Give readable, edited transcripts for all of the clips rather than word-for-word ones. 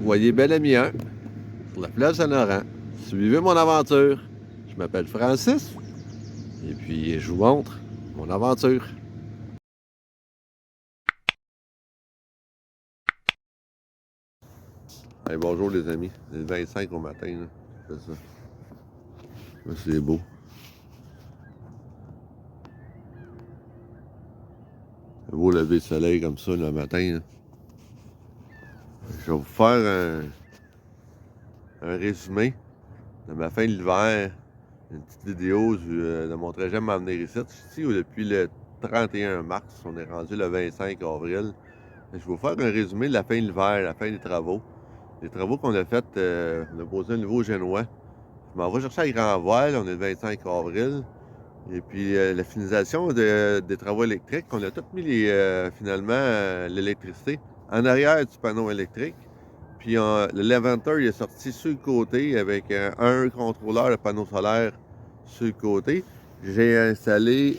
Vous voyez Bel-Ami 1 sur le fleuve Saint-Laurent. Suivez mon aventure. Je m'appelle Francis et puis je vous montre mon aventure. Hey, bonjour les amis, c'est le 25 au matin, là. C'est ça. C'est beau. C'est beau lever le soleil comme ça le matin, là. Je vais vous faire un résumé de ma fin de l'hiver. Une petite vidéo de mon trajet m'en venir ici. Je suis ici depuis le 31 mars, on est rendu le 25 avril. Je vais vous faire un résumé de la fin de l'hiver, la fin des travaux. Les travaux qu'on a fait, on a posé un nouveau génois. Je m'en vais chercher à Grand-Voile, on est le 25 avril. Et puis la finalisation des travaux électriques, on a tout mis finalement l'électricité en arrière du panneau électrique. Puis le Levanter il est sorti sur le côté avec un contrôleur de panneau solaire sur le côté. J'ai installé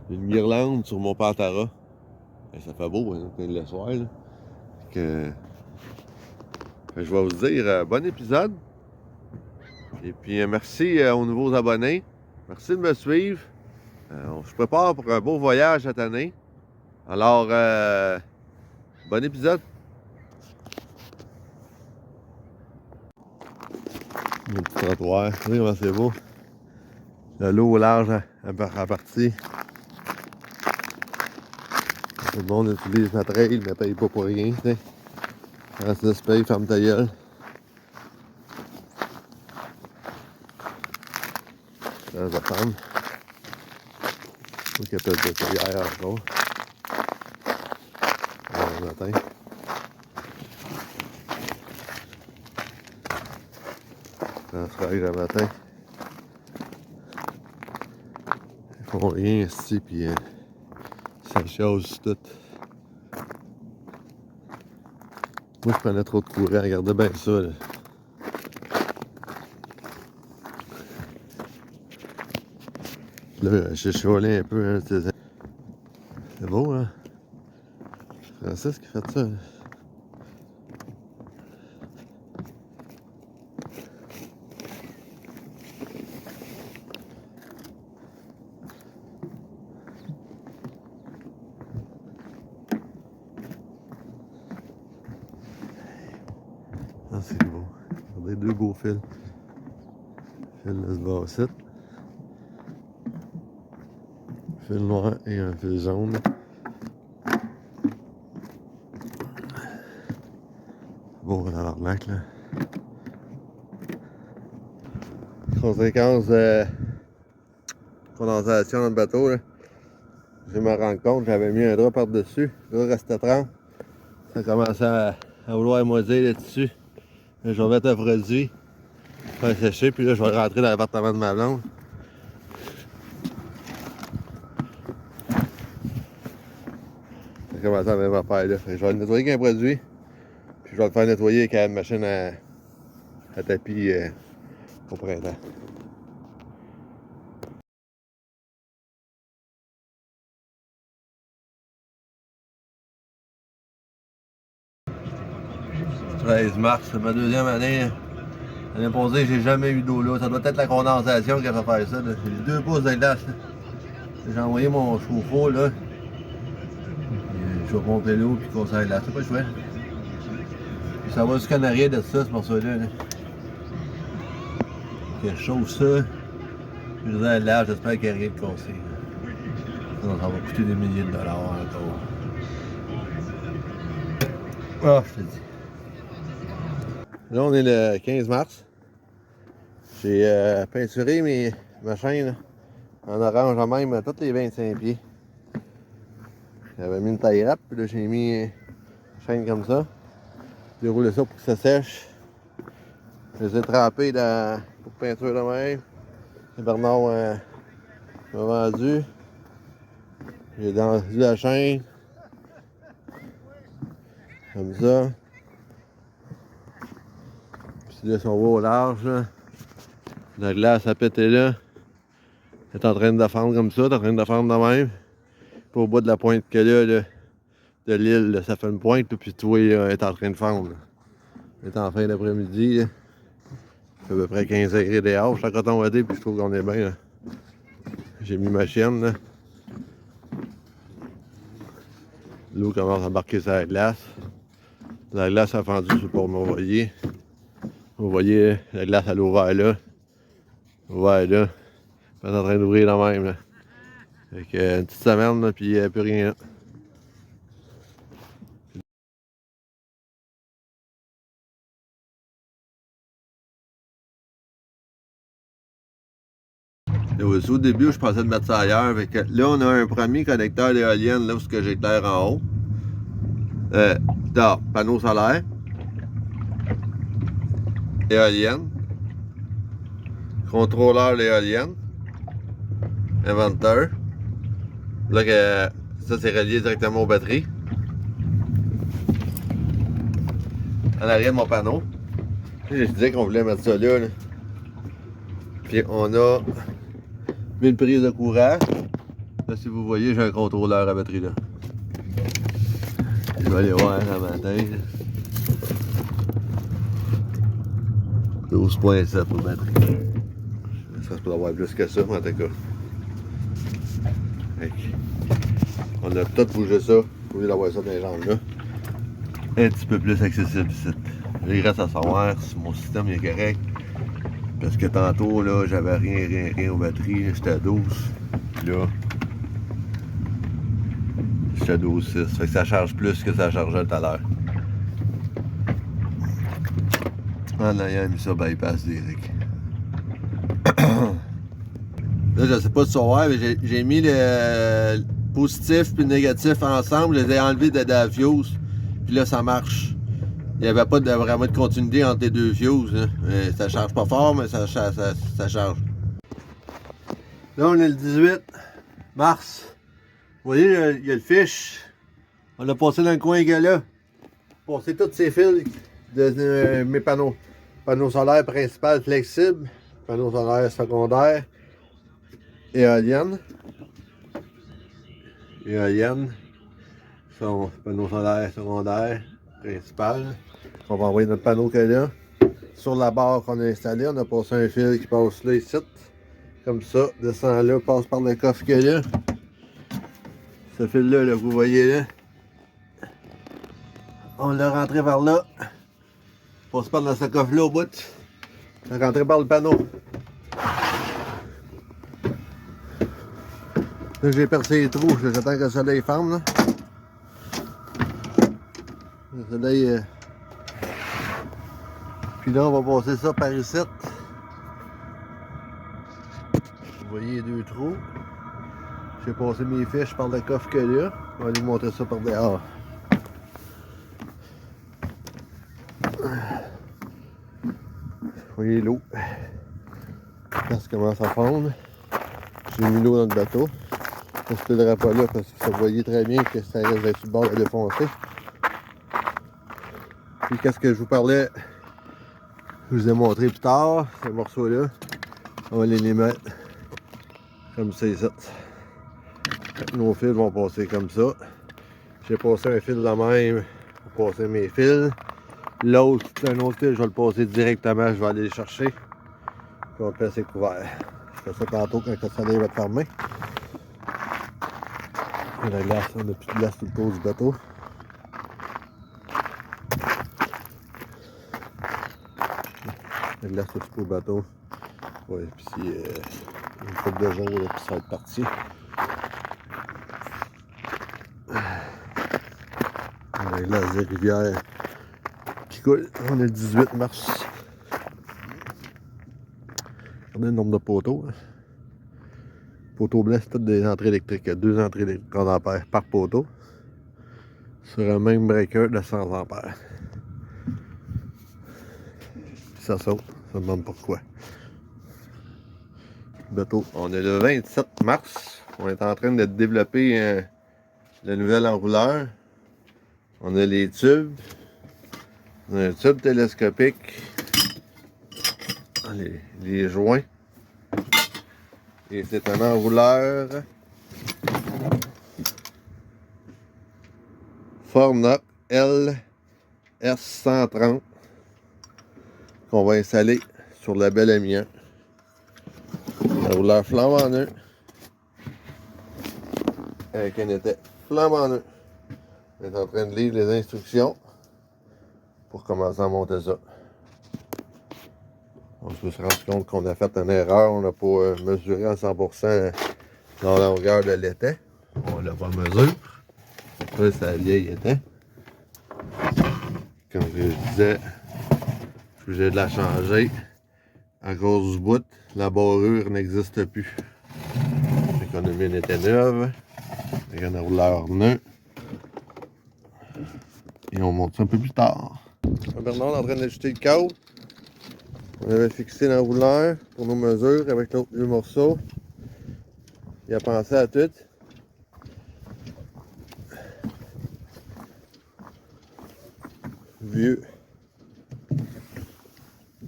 une guirlande sur mon Pantara. Et ça fait beau, hein, le soir. Là. Que, je vais vous dire bon épisode. Et puis merci aux nouveaux abonnés. Merci de me suivre. On se prépare pour un beau voyage cette année. Alors, bon épisode. Mon petit trottoir. Vous voyez comment c'est beau. L'eau au large à partie. Tout le monde utilise ma trail, mais ne paye pas pour rien. T'sais. Quand ça se paye, ferme ta gueule. Ça va prendre. Faut qu'il appelle ça hier encore. Le matin. Ça se fait le matin. Ils font rien ici, puis ça chose tout. Moi, je prenais trop de courant. Regardez bien ça, là. Là, j'ai chiolé un peu, hein, c'est beau, hein? Francis qui fait ça. Là. Ah, c'est beau. Regardez, deux beaux fils. Fil de ce bassette. Fil noir et un fil jaune. Bon, dans l'arnaque, là. Conséquence de condensation dans le bateau, là. Je me rends compte, j'avais mis un drap par-dessus. Là, il restait 30. Ça commençait à vouloir moisir là-dessus. Là, je vais mettre un produit, faire sécher, puis là, je vais rentrer dans l'appartement de ma blonde. Ça commence à même affaire là. Je vais le nettoyer avec un produit, puis je vais le faire nettoyer avec une machine à tapis au printemps. Le 13 mars, c'est ma deuxième année. L'année passée, j'ai jamais eu d'eau là. Ça doit être la condensation qui a fait faire ça. J'ai 2 pouces de glace. J'ai envoyé mon chauffe-eau là. Je vais pomper l'eau puis qu'on s'aille là. C'est pas chouette. Puis ça va jusqu'en arrière de ça, ce morceau-là. Là. Que je chauffe ça. Je vais à l'air, j'espère qu'il n'y a rien de cassé. Sinon, ça va coûter des milliers de dollars encore. Ah, je te dis. Là, on est le 15 mars. J'ai peinturé ma chaîne en orange à même à tous les 25 pieds. J'avais mis une taille rap, puis là j'ai mis une chaîne comme ça. J'ai roulé ça pour que ça sèche. Je les ai trempés pour peinture de même. Et Bernard m'a vendu. J'ai vendu la chaîne. Comme ça. Puis là, si on va au large, là, la glace a pété là. Elle est en train de fendre comme ça, elle est en train de fendre de même. Puis au bout de la pointe que là, de l'île. Là. Ça fait une pointe, là, puis toi, est en train de fondre. On est en fin d'après-midi. Il fait à peu près 15 degrés dehors. Je suis en coton watté, puis je trouve qu'on est bien. Là. J'ai mis ma chienne. Là. L'eau commence à embarquer sur la glace. La glace a fendu sur le port Mont-Royer. Vous voyez, la glace, elle a ouvert là. Ouvert là. Elle est en train d'ouvrir là même. Là. Fait que, une petite semaine, là, puis il n'y a plus rien là. Au début, je pensais de mettre ça ailleurs. Fait que là, on a un premier connecteur d'éolienne, là où j'éclaire en haut. Panneau solaire. Éolienne. Contrôleur d'éolienne. Inventeur. Là, ça, c'est relié directement aux batteries. En arrière de mon panneau. Je disais qu'on voulait mettre ça là. Puis on a mis une prise de courant. Là, si vous voyez, j'ai un contrôleur à batterie là. Je vais aller voir un matin. 12.7 pour batterie. Ça se peut avoir plus que ça, mais en tout cas. On a peut-être bougé ça, au lieu d'avoir ça dans les jambes là. Un petit peu plus accessible ici. Il reste à savoir si mon système est correct. Parce que tantôt, là, j'avais rien aux batteries. J'étais à 12. Puis là, j'étais à 12.6. Fait que ça charge plus que ça chargeait tout à l'heure. En ayant mis ça bypass direct. Là, je sais pas si tu vas voir, mais j'ai mis le positif et le négatif ensemble. Je les ai enlevés de la fuse. Puis là, ça marche. Il n'y avait pas vraiment de continuité entre les deux fuses. Hein. Ça charge pas fort, mais ça charge. Là, on est le 18 mars. Vous voyez, il y a le fiche. On l'a passé dans le coin là. Passé tous ces fils de mes panneaux. Panneau solaire principal flexible. Panneau solaire secondaire. Éolienne. Éolienne. Son panneau solaire secondaire principal. On va envoyer notre panneau que là. Sur la barre qu'on a installée, on a passé un fil qui passe là ici. Comme ça, descend là, passe par le coffre que là. Ce fil-là, là, vous voyez là. On l'a rentré par là. Passe pas dans ce coffre-là au bout. On l'a rentré par le panneau. Là, j'ai percé les trous. J'attends que le soleil ferme. Là. Le soleil. Puis là, on va passer ça par ici. Vous voyez les deux trous. J'ai passé mes fiches par le coffre que là. On va aller vous montrer ça par dehors. Vous voyez l'eau. Quand ça commence à fondre. J'ai mis l'eau dans le bateau. Ça ne se pèlera pas là parce que vous voyez très bien que ça reste d'être sur le bord de défoncer. Puis qu'est-ce que je vous parlais, je vous ai montré plus tard, ces morceaux-là. On va les mettre comme ça ici. Nos fils vont passer comme ça. J'ai passé un fil de même pour passer mes fils. L'autre, c'est un autre fil, je vais le passer directement, je vais aller le chercher. Puis on va le placer couvert. Je fais ça tantôt quand le soleil va être fermé. Et la glace, on n'a plus de glace tout le tour du bateau. La glace tout le bateau. Ouais, puis une couple de jours, là, puis ça va être parti. La glace des rivières qui coule. On est le 18 mars. Regardez le nombre de poteaux. Hein. Poteaux blancs, c'est toutes des entrées électriques. Il y a 2 entrées électriques 30 ampères par poteau. Sur un même breaker de 100 ampères. Puis ça saute. Je me demande pourquoi. Le bateau. On est le 27 mars. On est en train de développer le nouvel enrouleur. On a les tubes. On a un tube télescopique. Les joints. Et c'est un enrouleur Fornoc LS130 qu'on va installer sur le bel amiant. Un rouleur flambant neuf avec un étai flambant neuf. On est en train de lire les instructions pour commencer à monter ça. On se suis rendu compte qu'on a fait une erreur. On n'a pas mesuré à 100% la longueur de l'étai. On l'a pas mesuré. Ça, c'est la vieille étai. Comme je disais, je suis obligé de la changer. À cause du bout, la barrure n'existe plus. Fait qu'on a mis une étai neuve avec un rouleur neuf. Et on monte ça un peu plus tard. Bernard est en train d'ajouter le câble. On avait fixé le rouleur pour nos mesures avec l'autre vieux morceau. Il a pensé à tout.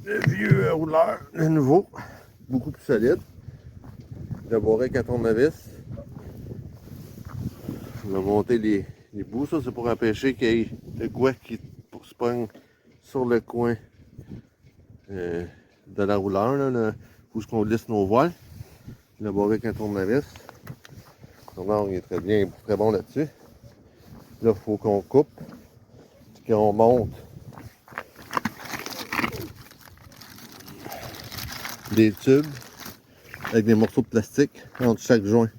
Le vieux rouleur, le nouveau, beaucoup plus solide. Le barré à tournevis. On va monter les bouts, ça c'est pour empêcher qu'il y ait le couette qui se pogne sur le coin de la rouleur, là, où on lisse nos voiles. Le barré à tournevis. Donc, il est très bien, très bon là-dessus. Là, il faut qu'on coupe, qu'on monte des tubes avec des morceaux de plastique entre chaque joint.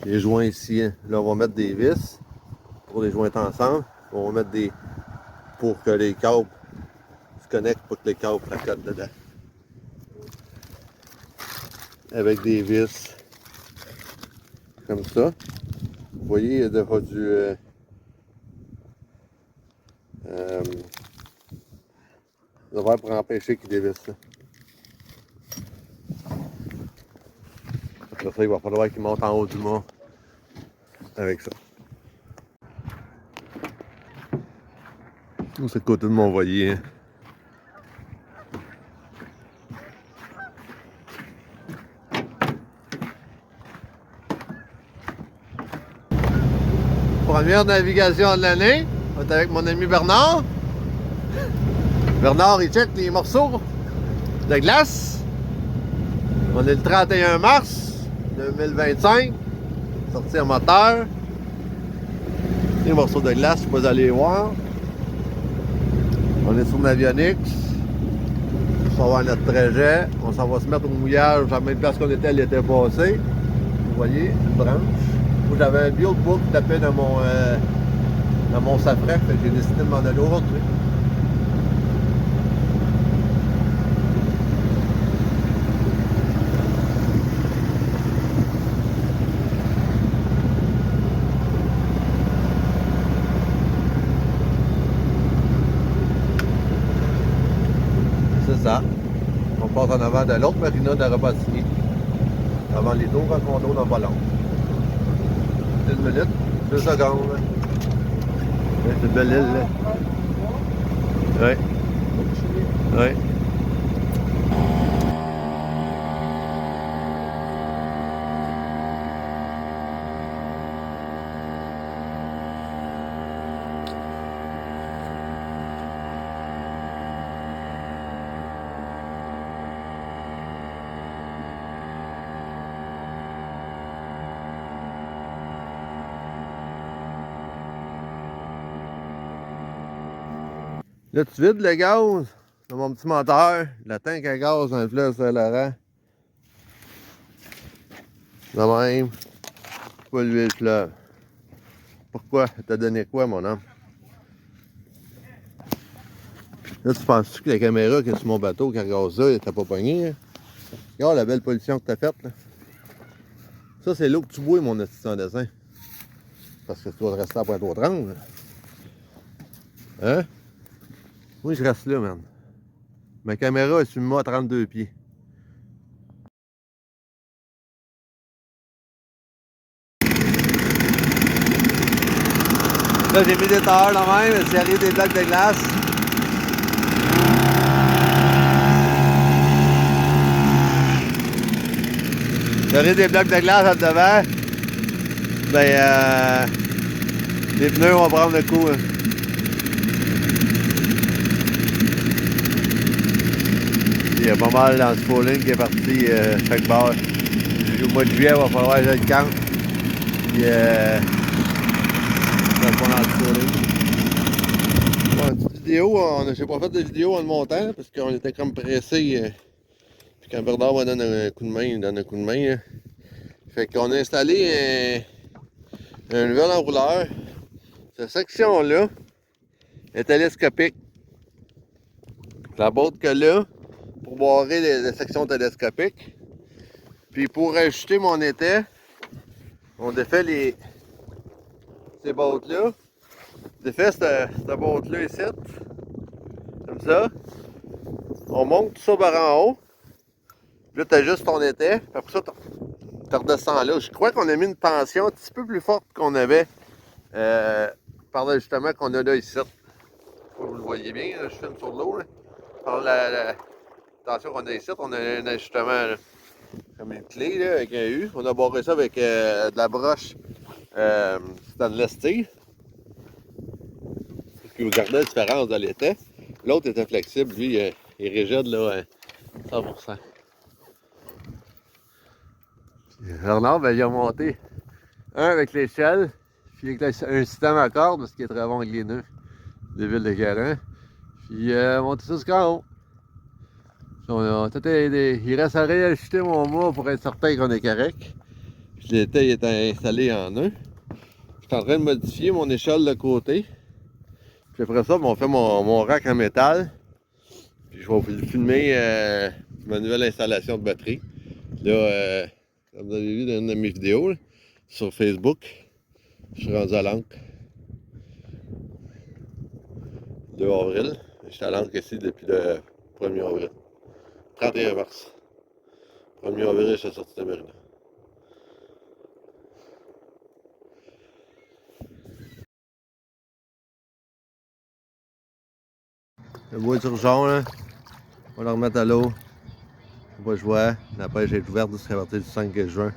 Les joints ici, là, on va mettre des vis pour les jointer ensemble. On va mettre des pour que les câbles se connectent, pas que les câbles placotent dedans. Avec des vis comme ça. Vous voyez, il y a déjà du verre pour empêcher qu'il dévisse ça. Après ça, il va falloir qu'il monte en haut du mât avec ça. C'est le côté de mon voilier. Première navigation de l'année. On est avec mon ami Bernard. Bernard, il check les morceaux de glace. On est le 31 mars 2025. Sortir moteur. Les morceaux de glace, je peux aller voir. On est sur Navionics. On va voir notre trajet. On s'en va se mettre au mouillage à la même place qu'on était l'été passé. Vous voyez, une branche. Moi, j'avais un build book qui tapait dans mon safran. Fait que j'ai décidé de m'en aller aujourd'hui. C'est ça. On passe en avant de l'autre marina de Repentigny. Avant les tours à condo dans pas long. 1 minute, 2 secondes. C'est une belle île, là. Oui. Oui. Là, tu vides le gaz dans mon petit moteur, le tank à gaz dans le fleuve Saint-Laurent. De même, polluer le fleuve. Pourquoi? T'as donné quoi, mon homme? Là, tu penses-tu que la caméra qui est sur mon bateau, qui regarde ça, elle t'a pas pogné? Hein? Regarde la belle pollution que t'as faite, là. Ça, c'est l'eau que tu bois, mon assistant dessin. Parce que tu dois rester à Pointe-aux-Trembles. Hein? Moi, je reste là, man. Ma caméra est sur moi à 32 pieds. Là, j'ai mis des tailleurs là même, s'il arrive des blocs de glace. S'il arrive des blocs de glace à devant, ben, Les pneus vont prendre le coup. Hein. Il y a pas mal dans ce spooling qui est parti chaque barre. Au mois de juillet, il va falloir que je le campe. Puis, ça va dans le spooling. Bon, une petite vidéo, j'ai pas fait de vidéo en le montant parce qu'on était comme pressé. Puis quand Bernard va donner un coup de main, il donne un coup de main. Hein. Fait qu'on a installé un nouvel enrouleur. Cette section-là est télescopique. La boîte que là, pour barrer les sections télescopiques. Puis pour ajuster mon étai, on défait ces boîtes-là. On défait cette boîte-là ici. Comme ça. On monte tout ça par en haut. Puis là, tu ajustes ton étai. Puis après ça, tu redescends là. Je crois qu'on a mis une tension un petit peu plus forte qu'on avait par l'ajustement qu'on a là ici. Vous le voyez bien, là, je filme sur l'eau. Par la tension qu'on a ici, on a un ajustement là, comme une clé là, avec un U. On a barré ça avec de la broche stainless steel. Puis vous regardez la différence de l'étai. L'autre était flexible, lui, il est rigide là, 100%. Bernard, ben, il a monté un avec l'échelle, puis avec un système à corde, parce qu'il est très bon avec les nœuds des villes de Garin. Puis il a monté ça jusqu'en haut. Il reste à réajuster mon mât pour être certain qu'on est correct. Puis l'étai est installé en nœud. Je suis en train de modifier mon échelle de côté. Puis après ça, on fait mon rack en métal. Puis je vais vous filmer ma nouvelle installation de batterie. Là, comme vous avez vu dans une de mes vidéos, là, sur Facebook, je suis rendu à l'encre. 2 avril. Je suis à l'encre ici depuis le 1er avril. 31 mars. 1er avril, je suis sorti de Mérida. Le bois d'urgence, là, on va le remettre à l'eau. Pas jouer. La pêche est ouverte jusqu'à partir du 5 juin.